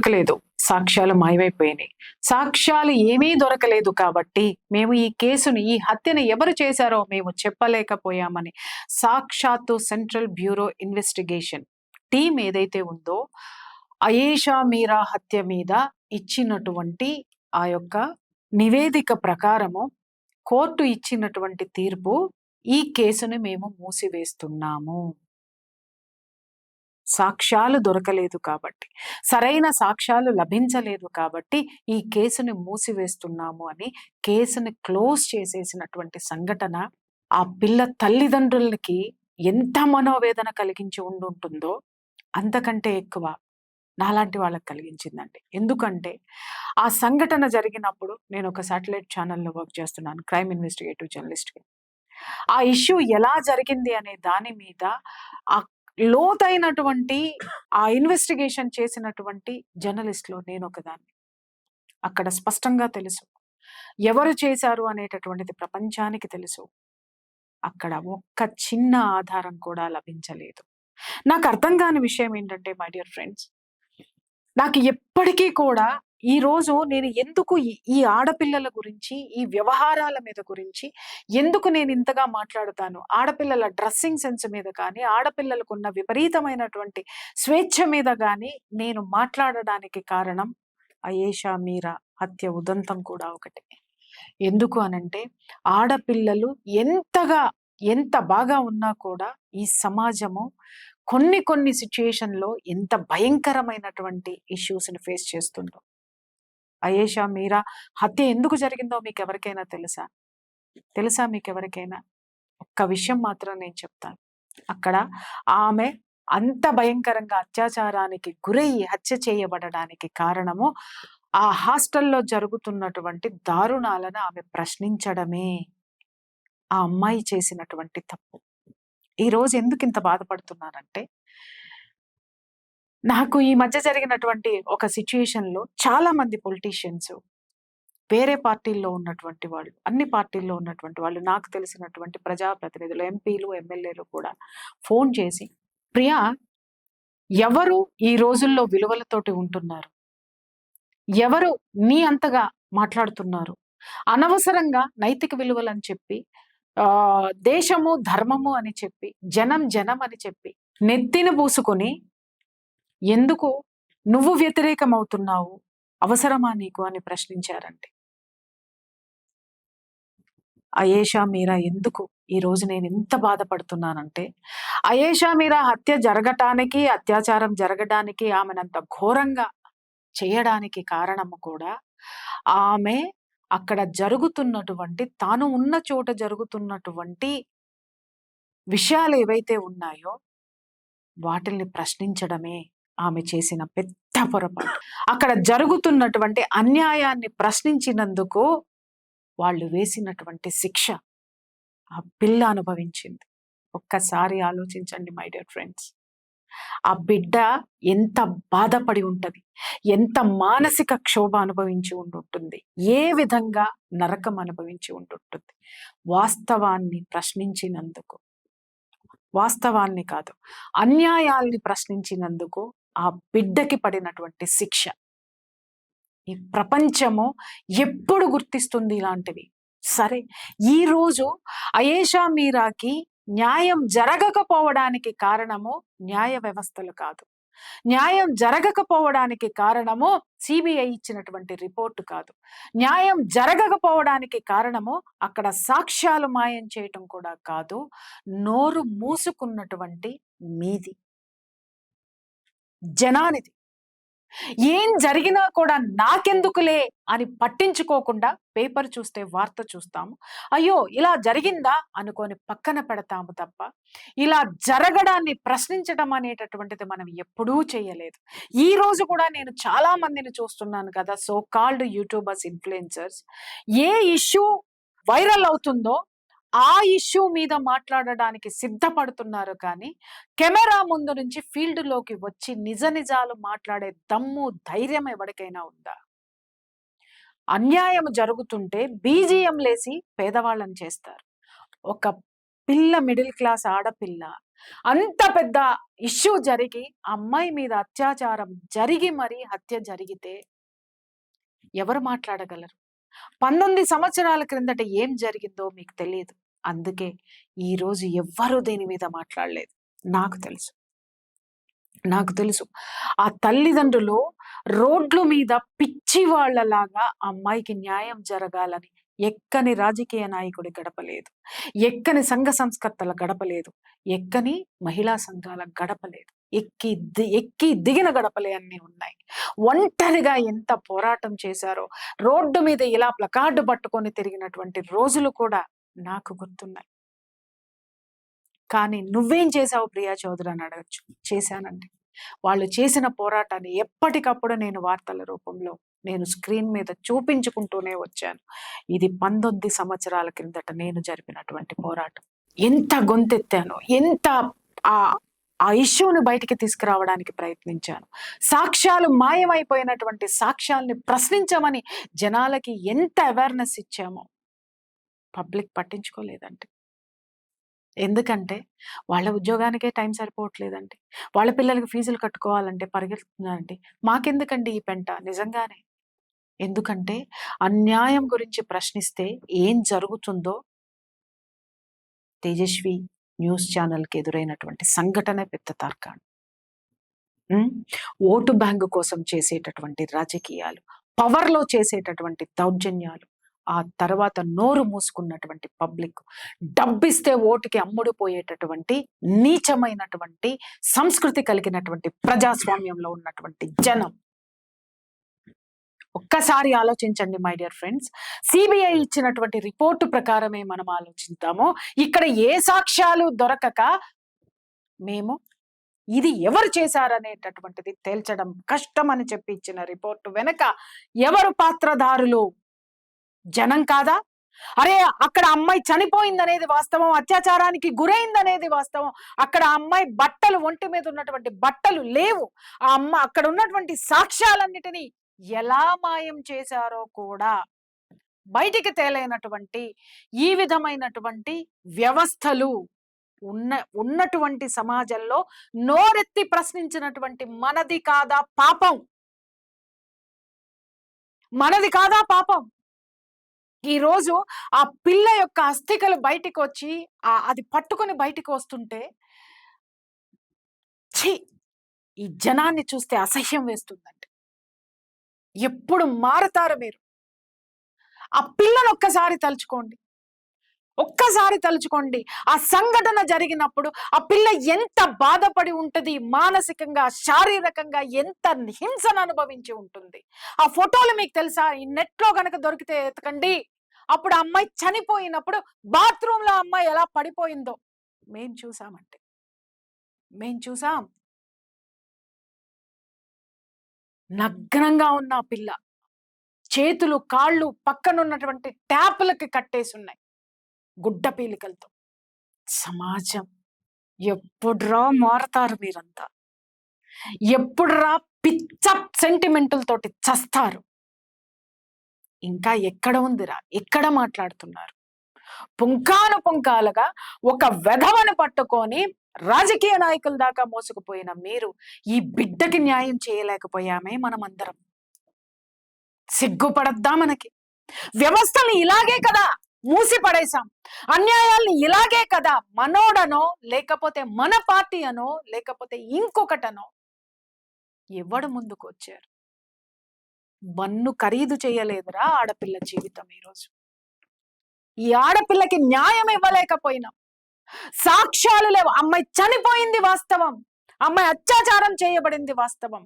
దొరకలేదు, సాక్ష్యాలు మాయమైపోయినాయి. సాక్ష్యాలు ఏమీ దొరకలేదు కాబట్టి మేము ఈ కేసుని, ఈ హత్యను ఎవరు చేశారో మేము చెప్పలేకపోయామని సాక్షాత్తు సెంట్రల్ బ్యూరో ఇన్వెస్టిగేషన్ టీం ఏదైతే ఉందో అయేషా మీరా హత్య మీద ఇచ్చినటువంటి ఆ యొక్క నివేదిక ప్రకారము కోర్టు ఇచ్చినటువంటి తీర్పు, ఈ కేసుని మేము మూసివేస్తున్నాము. సాక్ష్యాలు దొరకలేదు కాబట్టి, సరైన సాక్ష్యాలు లభించలేదు కాబట్టి ఈ కేసుని మూసివేస్తున్నాము అని కేసుని క్లోజ్ చేసేసినటువంటి సంఘటన ఆ పిల్ల తల్లిదండ్రులకి ఎంత మనోవేదన కలిగించి ఉంటుందో అంతకంటే ఎక్కువ నాలాంటి వాళ్ళకి కలిగించిందండి. ఎందుకంటే ఆ సంఘటన జరిగినప్పుడు నేను ఒక శాటిలైట్ ఛానల్లో వర్క్ చేస్తున్నాను, క్రైమ్ ఇన్వెస్టిగేటివ్ జర్నలిస్ట్గా. ఆ ఇష్యూ ఎలా జరిగింది అనే దాని మీద ఆ లోతైనటువంటి ఆ ఇన్వెస్టిగేషన్ చేసినటువంటి జర్నలిస్ట్లో నేను ఒకదాన్ని. అక్కడ స్పష్టంగా తెలుసు ఎవరు చేశారు అనేటటువంటిది ప్రపంచానికి తెలుసు. అక్కడ ఒక్క చిన్న ఆధారం కూడా లభించలేదు. నాకు అర్థం కాని విషయం ఏంటంటే మై డియర్ ఫ్రెండ్స్, నాకు ఎప్పటికీ కూడా ఈ రోజు నేను ఎందుకు ఈ ఆడపిల్లల గురించి, ఈ వ్యవహారాల మీద గురించి ఎందుకు నేను ఇంతగా మాట్లాడుతాను, ఆడపిల్లల డ్రెస్సింగ్ సెన్స్ మీద కానీ, ఆడపిల్లలకు ఉన్న విపరీతమైనటువంటి స్వేచ్ఛ మీద కానీ నేను మాట్లాడడానికి కారణం అయేషా మీరా హత్య ఉదంతం కూడా ఒకటి. ఎందుకు అనంటే ఆడపిల్లలు ఎంత బాగా ఉన్నా కూడా ఈ సమాజము కొన్ని సిచ్యుయేషన్లో ఎంత భయంకరమైనటువంటి ఇష్యూస్ని ఫేస్ చేస్తుందో. అయేషా మీరా హత్య ఎందుకు జరిగిందో మీకు ఎవరికైనా తెలుసా మీకు ఎవరికైనా? ఒక్క విషయం మాత్రం నేను చెప్తాను. అక్కడ ఆమె అంత భయంకరంగా అత్యాచారానికి గురయ్యి హత్య చేయబడడానికి కారణము ఆ హాస్టల్లో జరుగుతున్నటువంటి దారుణాలను ఆమె ప్రశ్నించడమే ఆ అమ్మాయి చేసినటువంటి తప్పు. ఈరోజు ఎందుకు ఇంత బాధపడుతున్నానంటే, నాకు ఈ మధ్య జరిగినటువంటి ఒక సిచ్యుయేషన్లో చాలా మంది పొలిటీషియన్స్, వేరే పార్టీల్లో ఉన్నటువంటి వాళ్ళు, అన్ని పార్టీల్లో ఉన్నటువంటి వాళ్ళు, నాకు తెలిసినటువంటి ప్రజాప్రతినిధులు, ఎంపీలు, ఎమ్మెల్యేలు కూడా ఫోన్ చేసి, ప్రియా, ఎవరు ఈ రోజుల్లో విలువలతోటి ఉంటున్నారు, ఎవరు నీ అంతగా మాట్లాడుతున్నారు, అనవసరంగా నైతిక విలువలు అని చెప్పి, దేశము ధర్మము అని చెప్పి, జనం అని చెప్పి నెత్తిన పూసుకొని ఎందుకు నువ్వు వ్యతిరేకమవుతున్నావు, అవసరమా నీకు అని ప్రశ్నించారండి. అయేషా మీరా ఎందుకు ఈరోజు నేను ఎంత బాధపడుతున్నానంటే, అయేషా మీరా హత్య జరగటానికి, అత్యాచారం జరగడానికి, ఆమెనంత ఘోరంగా చేయడానికి కారణము కూడా ఆమె అక్కడ జరుగుతున్నటువంటి, తాను ఉన్న చోట జరుగుతున్నటువంటి విషయాలు ఏవైతే ఉన్నాయో వాటిల్ని ప్రశ్నించడమే ఆమె చేసిన పెద్ద పొరపాటు. అక్కడ జరుగుతున్నటువంటి అన్యాయాన్ని ప్రశ్నించినందుకు వాళ్ళు వేసినటువంటి శిక్ష ఆ పిల్ల అనుభవించింది. ఒక్కసారి ఆలోచించండి మై డియర్ ఫ్రెండ్స్. ఆ బిడ్డ ఎంత బాధపడి ఉంటది, ఎంత మానసిక క్షోభ అనుభవించి ఉంటుంటుంది, ఏ విధంగా నరకం అనుభవించి ఉంటుంటుంది. వాస్తవాన్ని ప్రశ్నించినందుకు, వాస్తవాన్ని కాదు అన్యాయాల్ని ప్రశ్నించినందుకు ఆ బిడ్డకి పడినటువంటి శిక్ష ఈ ప్రపంచము ఎప్పుడు గుర్తిస్తుంది ఇలాంటివి. సరే, ఈరోజు అయేషా మీరాకి న్యాయం జరగకపోవడానికి కారణము న్యాయ వ్యవస్థలు కాదు, న్యాయం జరగకపోవడానికి కారణము సిబిఐ ఇచ్చినటువంటి రిపోర్టు కాదు, న్యాయం జరగకపోవడానికి కారణము అక్కడ సాక్ష్యాలు మాయం చేయటం కూడా కాదు, నోరు మూసుకున్నటువంటి మీది, జనానిది. ఏం జరిగినా కూడా నాకెందుకులే అని పట్టించుకోకుండా పేపర్ చూస్తే వార్త చూస్తాము, అయ్యో ఇలా జరిగిందా అనుకొని పక్కన పెడతాము తప్ప ఇలా జరగడాన్ని ప్రశ్నించడం అనేటటువంటిది మనం ఎప్పుడూ చేయలేదు. ఈ రోజు కూడా నేను చాలా మందిని చూస్తున్నాను కదా, సో కాల్డ్ యూట్యూబర్స్, ఇన్ఫ్లుయెన్సర్స్, ఏ ఇష్యూ వైరల్ అవుతుందో ఆ ఇష్యూ మీద మాట్లాడడానికి సిద్ధపడుతున్నారు. కానీ కెమెరా ముందు నుంచి ఫీల్డ్లోకి వచ్చి నిజాలు మాట్లాడే దమ్ము, ధైర్యం ఎవరికైనా ఉందా? అన్యాయం జరుగుతుంటే బీజిఎం లేసి పేదవాళ్ళని చేస్తారు. ఒక పిల్ల, మిడిల్ క్లాస్ ఆడపిల్ల అంత పెద్ద ఇష్యూ జరిగి, అమ్మాయి మీద అత్యాచారం జరిగి మరి హత్య జరిగితే ఎవరు మాట్లాడగలరు? 19 సంవత్సరాల క్రిందట ఏం జరిగిందో మీకు తెలీదు. అందుకే ఈరోజు ఎవ్వరు దీని మీద మాట్లాడలేదు. నాకు తెలుసు. నాకు తెలుసు. ఆ తల్లిదండ్రులు రోడ్ల మీద పిచ్చి వాళ్ళలాగా అమ్మాయికి న్యాయం జరగాలని ఎక్కని రాజకీయ నాయకుడి గడపలేదు. ఎక్కని సంఘ సంస్కర్తల గడపలేదు. ఎక్కని మహిళా సంఘాల గడపలేదు. ఎక్కి దిగిన గడపలే అన్నీ ఉన్నాయి. ఒంటరిగా ఎంత పోరాటం చేశారో, రోడ్డు మీద ఇలా ప్లకార్డు పట్టుకొని తిరిగినటువంటి రోజులు కూడా నాకు గుర్తున్నాయి. కానీ నువ్వేం చేశావు ప్రియా చౌదరి అని అడగచ్చు. చేశానండి. వాళ్ళు చేసిన పోరాటాన్ని ఎప్పటికప్పుడు నేను వార్తల రూపంలో నేను స్క్రీన్ మీద చూపించుకుంటూనే వచ్చాను. ఇది 19 సంవత్సరాల క్రిందట నేను జరిపినటువంటి పోరాటం. ఎంత గొంతెత్తాను, ఎంత ఆ ఇష్యూని బయటికి తీసుకురావడానికి ప్రయత్నించాను. సాక్ష్యాలు మాయమైపోయినటువంటి సాక్ష్యాల్ని ప్రశ్నించమని జనాలకి ఎంత అవేర్నెస్ ఇచ్చామో పబ్లిక్ పట్టించుకోలేదండి. ఎందుకంటే వాళ్ళ ఉద్యోగానికే టైం సరిపోవట్లేదండి. వాళ్ళ పిల్లలకి ఫీజులు కట్టుకోవాలంటే పరిగెడుతున్నారండి. మాకెందుకండి ఈ పెంట? నిజంగానే. ఎందుకంటే అన్యాయం గురించి ప్రశ్నిస్తే ఏం జరుగుతుందో తేజస్వి న్యూస్ ఛానల్కి ఎదురైనటువంటి సంఘటనే పెద్ద తార్కాణం. ఓటు బ్యాంకు కోసం చేసేటటువంటి రాజకీయాలు, పవర్లో చేసేటటువంటి దౌర్జన్యాలు, ఆ తర్వాత నోరు మూసుకున్నటువంటి పబ్లిక్, డబ్బిస్తే ఓటుకి అమ్ముడుపోయేటటువంటి నీచమైనటువంటి సంస్కృతి కలిగినటువంటి ప్రజాస్వామ్యంలో ఉన్నటువంటి జనం. ఒక్కసారి ఆలోచించండి మై డియర్ ఫ్రెండ్స్. సిబిఐ ఇచ్చినటువంటి రిపోర్టు ప్రకారమే మనం ఆలోచిద్దాము. ఇక్కడ ఏ సాక్ష్యాలు దొరకక మేము ఇది ఎవరు చేశారనేటటువంటిది తేల్చడం కష్టం అని చెప్పి ఇచ్చిన రిపోర్టు వెనక ఎవరు పాత్రధారులు? జనం కాదా? అరే, అక్కడ అమ్మాయి చనిపోయిందనేది వాస్తవం, అత్యాచారానికి గురైందనేది వాస్తవం. అక్కడ అమ్మాయి బట్టలు, ఒంటి మీద ఉన్నటువంటి బట్టలు లేవు. అక్కడ ఉన్నటువంటి సాక్ష్యాలన్నిటినీ ఎలా మాయం చేశారో కూడా బయటికి తేలైనటువంటి ఈ విధమైనటువంటి వ్యవస్థలు ఉన్నటువంటి సమాజంలో నోరెత్తి ప్రశ్నించినటువంటి మనది కాదా పాపం? మనది కాదా పాపం? ఈరోజు ఆ పిల్ల యొక్క అస్థికలు బయటికి వచ్చి అది పట్టుకొని బయటికి వస్తుంటే ఈ జనాన్ని చూస్తే అసహ్యం వేస్తుందండి. ఎప్పుడు మారతారు మీరు? ఆ పిల్లను ఒక్కసారి తలుచుకోండి. ఆ సంఘటన జరిగినప్పుడు ఆ పిల్ల ఎంత బాధపడి ఉంటది, మానసికంగా, శారీరకంగా ఎంత హింసను అనుభవించి ఉంటుంది. ఆ ఫోటోలు మీకు తెలుసా? ఈ నెట్ లో గనక దొరికితే ఎతకండి. అప్పుడు ఆ అమ్మాయి చనిపోయినప్పుడు బాత్రూమ్ లో అమ్మాయి ఎలా పడిపోయిందో మేం చూసాం. నగ్నంగా ఉన్న ఆ పిల్ల చేతులు, కాళ్ళు పక్కనున్నటువంటి ట్యాపులకి కట్టేసి ఉన్నాయి గుడ్డ పీలికలతో. సమాజం ఎప్పుడురా మారతారు మీరంతా? ఎప్పుడురా పిచ్చ సెంటిమెంటల్ తోటి చస్తారు? ఇంకా ఎక్కడ ఉందిరా? ఎక్కడ మాట్లాడుతున్నారు? పుంకాలుగా ఒక వెధవను పట్టుకొని రాజకీయ నాయకుల దాకా మోసుకుపోయిన మీరు ఈ బిడ్డకి న్యాయం చేయలేకపోయామే మనమందరం. సిగ్గుపడద్దా మనకి? వ్యవస్థని ఇలాగే కదా మూసి పడేశాం. అన్యాయాల్ని ఇలాగే కదా మనోడనో, లేకపోతే మన పార్టీ అనో, లేకపోతే ఇంకొకటనో ఎవడు ముందుకు వచ్చారు? బన్ను ఖరీదు చేయలేదురా ఆడపిల్ల జీవితం. ఈరోజు ఈ ఆడపిల్లకి న్యాయం ఇవ్వలేకపోయినాం. సాక్ష్యాలు లేవు. అమ్మాయి చనిపోయింది వాస్తవం, అమ్మాయి అత్యాచారం చేయబడింది వాస్తవం,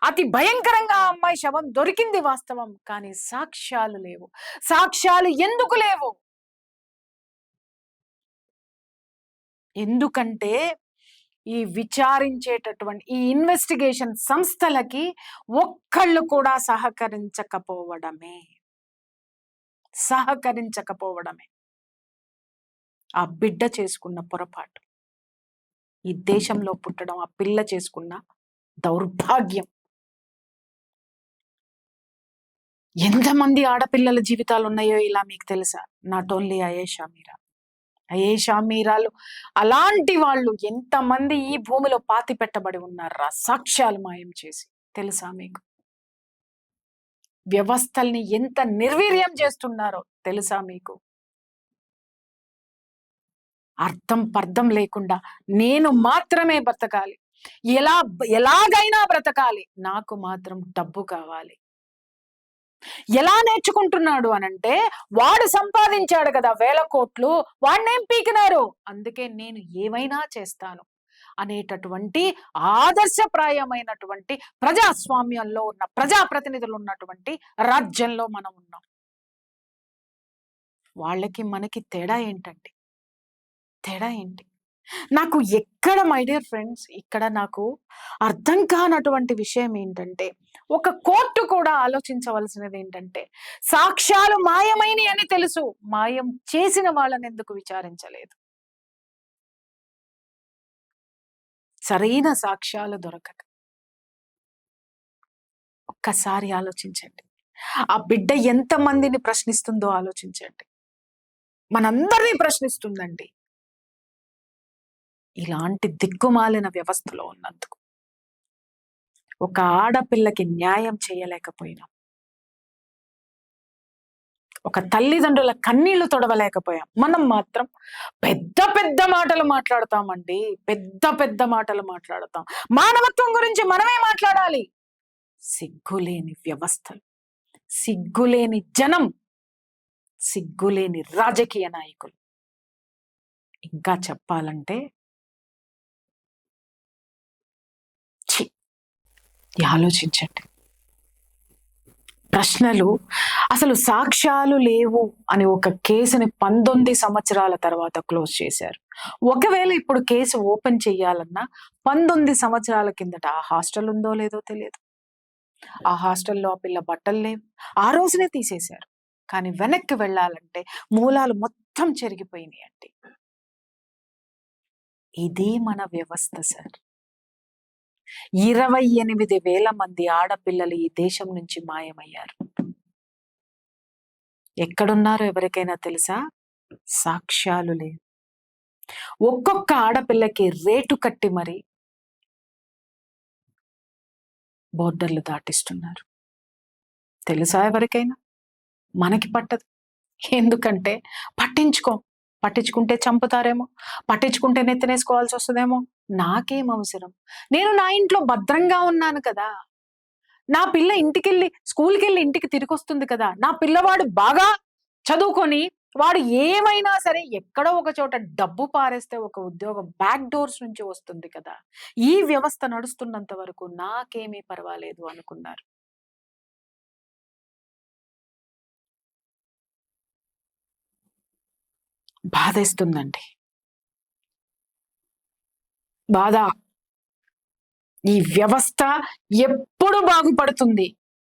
అతి భయంకరంగా ఆ అమ్మాయి శవం దొరికింది వాస్తవం. కానీ సాక్ష్యాలు లేవు. సాక్ష్యాలు ఎందుకు లేవు? ఎందుకంటే ఈ విచారించేటటువంటి ఈ ఇన్వెస్టిగేషన్ సంస్థలకి ఒక్కళ్ళు కూడా సహకరించకపోవడమే. ఆ బిడ్డ చేసుకున్న పొరపాటు, ఈ దేశంలో పుట్టడం ఆ పిల్ల చేసుకున్న దౌర్భాగ్యం. ఎంతమంది ఆడపిల్లల జీవితాలు ఉన్నాయో ఇలా మీకు తెలుసా? నాట్ ఓన్లీ అయేషా మీరా, అయేషా మీరాలు అలాంటి వాళ్ళు ఎంతమంది ఈ భూమిలో పాతి పెట్టబడి ఉన్నారా సాక్ష్యాలు మాయం చేసి. తెలుసా మీకు? వ్యవస్థల్ని ఎంత నిర్వీర్యం చేస్తున్నారో తెలుసా మీకు? అర్థం పర్థం లేకుండా నేను మాత్రమే బ్రతకాలి, ఎలాగైనా బ్రతకాలి, నాకు మాత్రం డబ్బు కావాలి. ఎలా నేర్చుకుంటున్నాడు అనంటే, వాడు సంపాదించాడు కదా 1000 కోట్లు, వాడినేం పీకినారు, అందుకే నేను ఏమైనా చేస్తాను అనేటటువంటి ఆదర్శప్రాయమైనటువంటి ప్రజాస్వామ్యంలో ఉన్న ప్రజాప్రతినిధులు ఉన్నటువంటి రాజ్యంలో మనం ఉన్నాం. వాళ్ళకి మనకి తేడా ఏంటండి? తేడా ఏంటి? నాకు ఎక్కడ మై డియర్ ఫ్రెండ్స్, ఇక్కడ నాకు అర్థం కానటువంటి విషయం ఏంటంటే, ఒక కోర్టు కూడా ఆలోచించవలసినది ఏంటంటే, సాక్ష్యాలు మాయమైనవి అని తెలుసు, మాయం చేసిన వాళ్ళని ఎందుకు విచారించలేదు? సరైన సాక్ష్యాలు దొరకక. ఒక్కసారి ఆలోచించండి. ఆ బిడ్డ ఎంత మందిని ప్రశ్నిస్తుందో ఆలోచించండి. మనందరినీ ప్రశ్నిస్తుందండి. ఇలాంటి దిక్కుమాలిన వ్యవస్థలో ఉన్నందుకు ఒక ఆడపిల్లకి న్యాయం చేయలేకపోయినాం. ఒక తల్లిదండ్రుల కన్నీళ్లు తొడవలేకపోయాం. మనం మాత్రం పెద్ద పెద్ద మాటలు మాట్లాడతామండి. పెద్ద పెద్ద మాటలు మాట్లాడతాం. మానవత్వం గురించి మనమే మాట్లాడాలి. సిగ్గులేని వ్యవస్థలు, సిగ్గులేని జనం, సిగ్గులేని రాజకీయ నాయకులు. ఇంకా చెప్పాలంటే ఆలోచించండి. ప్రశ్నలు, అసలు సాక్ష్యాలు లేవు అని ఒక కేసుని 19 సంవత్సరాల తర్వాత క్లోజ్ చేశారు. ఒకవేళ ఇప్పుడు కేసు ఓపెన్ చేయాలన్నా 19 సంవత్సరాల కిందట ఆ హాస్టల్ ఉందో లేదో తెలియదు. ఆ హాస్టల్లో ఆ పిల్ల బట్టలు లేవు, ఆ రోజునే తీసేశారు. కానీ వెనక్కి వెళ్ళాలంటే మూలాలు మొత్తం చెరిగిపోయినాయి అండి. ఇదే మన వ్యవస్థ సార్. 28,000 మంది ఆడపిల్లలు ఈ దేశం నుంచి మాయమయ్యారు. ఎక్కడున్నారో ఎవరికైనా తెలుసా? సాక్ష్యాలు లేవు. ఒక్కొక్క ఆడపిల్లకి రేటు కట్టి మరి బోర్డర్లు దాటిస్తున్నారు. తెలుసా ఎవరికైనా? మనకి పట్టదు. ఎందుకంటే పట్టించుకుంటే చంపుతారేమో, పట్టించుకుంటే నెత్తినేసుకోవాల్సి వస్తుందేమో. నాకేం అవసరం? నేను నా ఇంట్లో భద్రంగా ఉన్నాను కదా. నా పిల్ల స్కూల్కి వెళ్ళి ఇంటికి తిరిగి వస్తుంది కదా. నా పిల్లవాడు బాగా చదువుకొని వాడు ఏమైనా సరే ఎక్కడో ఒక చోట డబ్బు పారేస్తే ఒక ఉద్యోగం బ్యాక్ డోర్స్ నుంచి వస్తుంది కదా. ఈ వ్యవస్థ నడుస్తున్నంత వరకు నాకేమీ పర్వాలేదు అనుకున్నారు. బాధేస్తుందండి. బాధ. ఈ వ్యవస్థ ఎప్పుడు బాగుపడుతుంది?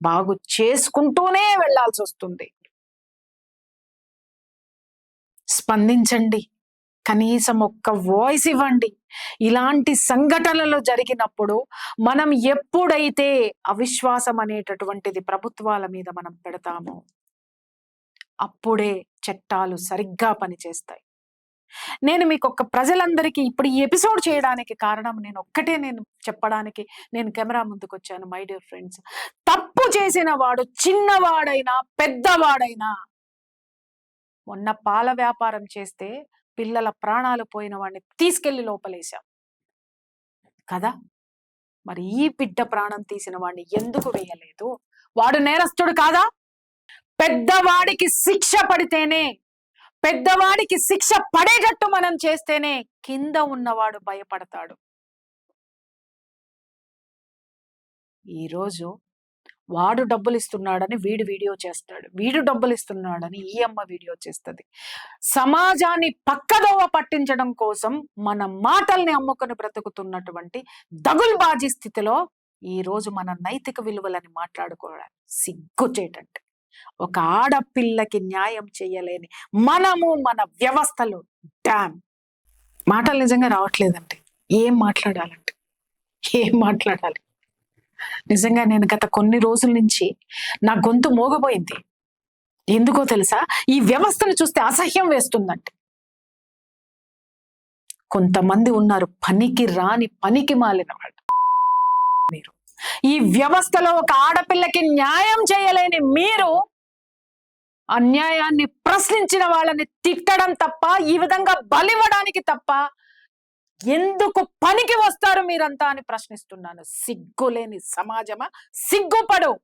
బాగు చేసుకుంటూనే వెళ్లాల్సి వస్తుంది. స్పందించండి. కనీసం ఒక్క వాయిస్ ఇవ్వండి. ఇలాంటి సంఘటనలు జరిగినప్పుడు మనం ఎప్పుడైతే అవిశ్వాసం అనేటటువంటిది ప్రభుత్వాల మీద మనం పెడతామో అప్పుడే చట్టాలు సరిగ్గా పనిచేస్తాయి. నేను మీకు ప్రజలందరికీ ఇప్పుడు ఈ ఎపిసోడ్ చేయడానికి కారణం నేను చెప్పడానికి కెమెరా ముందుకు వచ్చాను. మై డియర్ ఫ్రెండ్స్, తప్పు చేసిన వాడు చిన్నవాడైనా పెద్దవాడైనా, మొన్న పాల వ్యాపారం చేస్తే పిల్లల ప్రాణాలు పోయిన వాడిని తీసుకెళ్లి లోపలేశాం కదా. మరి ఈ బిడ్డ ప్రాణం తీసిన వాడిని ఎందుకు వేయలేదు? వాడు నేరస్తుడు కాదా? పెద్దవాడికి శిక్ష పడితేనే, పెద్దవాడికి శిక్ష పడేటట్టు మనం చేస్తేనే కింద ఉన్నవాడు భయపడతాడు. ఈరోజు వాడు డబ్బులు ఇస్తున్నాడని వీడు వీడియో చేస్తాడు, వీడు డబ్బులు ఇస్తున్నాడని ఈ అమ్మ వీడియో చేస్తుంది. సమాజాన్ని పక్కదోవ పట్టించడం కోసం మన మాటల్ని అమ్ముకొని బ్రతుకుతున్నటువంటి దగుల్బాజీ స్థితిలో ఈ రోజు మన నైతిక విలువలని మాట్లాడుకోవడానికి సిగ్గుచేటండి. ఒక ఆడపిల్లకి న్యాయం చేయలేని మనము, మన వ్యవస్థలు, డామ్. మాటలు నిజంగా రావట్లేదండి. ఏం మాట్లాడాలంటే ఏం మాట్లాడాలి? నిజంగా నేను గత కొన్ని రోజుల నుంచి నా గొంతు మోగపోయింది. ఎందుకో తెలుసా? ఈ వ్యవస్థను చూస్తే అసహ్యం వేస్తుందండి. కొంతమంది ఉన్నారు పనికి రాని పనికి మాలిన వాళ్ళు. మీరు ఈ వ్యవస్థలో ఒక ఆడపిల్లకి న్యాయం చేయలేని మీరు అన్యాయాన్ని ప్రశ్నించిన వాళ్ళని తిట్టడం తప్ప, ఈ విధంగా బలివ్వడానికి తప్ప ఎందుకు పనికి వస్తారు మీరంతా అని ప్రశ్నిస్తున్నాను. సిగ్గులేని సమాజమా, సిగ్గుపడు.